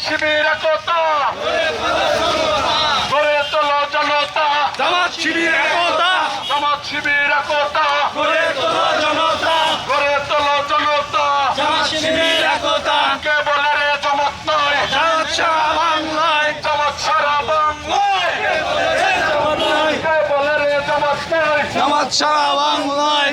শিবির একতা, গড়ে তোলো জনতা, জামাত শিবির একতা, জামাত শিবির একতা, গড়ে তোলো জনতা, গড়ে তোলো জনতা। জামাত শিবির একতা, কে বলে রে জামাত নয়, জামাত সারা বাংলায়, জামাত সারা বাংলায়। জামাত নয়, কে বলে রে জামাত নয়, জামাত সারা বাংলায়।